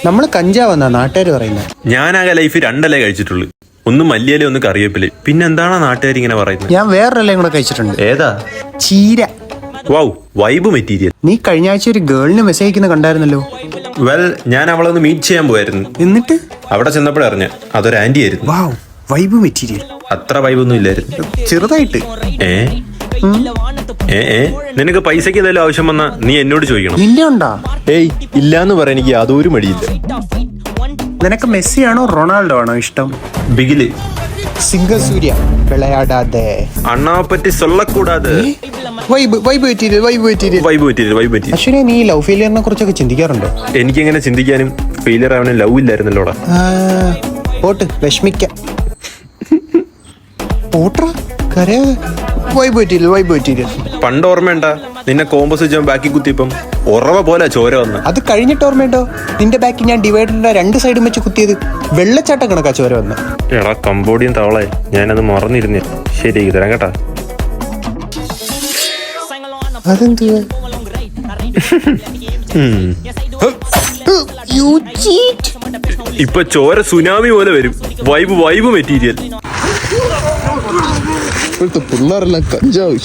നമ്മള് കഞ്ചാവെന്നാ നാട്ടുകാർ പറയുന്നത്. ഞാനാകെ ലൈഫ് 2 ഇല കഴിച്ചിട്ടുള്ളൂ. ഒന്ന് മല്ലിയില, ഒന്ന് കറിവേപ്പില. പിന്നെ എന്താണ് നാട്ടുകാർ ഇങ്ങനെ പറയുന്നത്? ഞാൻ വേറൊരെല്ലാം കൂടെ കഴിച്ചിട്ടുണ്ട്. ഏതാ? ചീര. Wow, vibe material. നീ കഴിഞ്ഞ ആഴ്ച ഒരു ഗേളിന് മെസ്സേജ് അയക്കുന്ന കണ്ടായിരുന്നല്ലോ. വെൽ, ഞാൻ അവളെ ഒന്ന് മീറ്റ് ചെയ്യാൻ പോയായിരുന്നു. എന്നിട്ട് അവിടെ ചെന്നപ്പോഴേ അറിഞ്ഞ അതൊരു ആന്റി ആയിരുന്നു. വാവ്, വൈബ് മെറ്റീരിയൽ. അത്ര വൈബൊന്നും ഇല്ലായിരുന്നു. ചെറുതായിട്ട്. നിനക്ക് പൈസക്ക് ഏതായാലും ആവശ്യം വന്നാ നീ എന്നോട് ചോദിക്കണം. നിന്നെ ഉണ്ടാ? ഏയ്, ഇല്ലാന്ന് പറയാൻ എനിക്ക് യാതൊരു മടിയില്ല. നിനക്ക് മെസ്സി ആണോ റൊണാൾഡോ ആണോ ഇഷ്ടം? ബിഗില്. സിംഗസൂര്യ വിളയാടാതെ അണ്ണാപ്പറ്റി സൊല്ലക്കൂടാതെ. അശ്വിനെ, നീ ലവ് ഫെയിലിയറിനെ കുറിച്ചൊക്കെ ചിന്തിക്കാറുണ്ടോ? എനിക്കെങ്ങനെ ചിന്തിക്കാനും, ഫെയിലിയർ ആവാനും ലവ് ഇല്ലായിരുന്നല്ലോടാ. പോട്ട്, വിഷമിക്ക. പണ്ട് ഓർമ്മയുണ്ടാ നിന്നെ കോമ്പസ് വെച്ച ബാക്കി കുത്തിയപ്പം ഉറവ പോലെ ചോര വന്ന? അത് കഴിഞ്ഞിട്ട് ഓർമ്മയുണ്ടോ നിന്റെ ബാക്കി ഞാൻ ഡിവൈഡറിന്റെ 2 സൈഡും വെച്ച് കുത്തിയത്? വെള്ളച്ചാട്ടം കണക്കാ ചോര വന്ന. എടാ കമ്പോഡിയൻ തവളെ, ഞാനത് മറന്നിരുന്നേ. ശരി, തരാം കേട്ടാ. അതെന്തുവാ? ഇപ്പൊ ചോര സുനാമി പോലെ വരും. Vibe material. പിള്ളേരെല്ലാം കഞ്ചാവ്.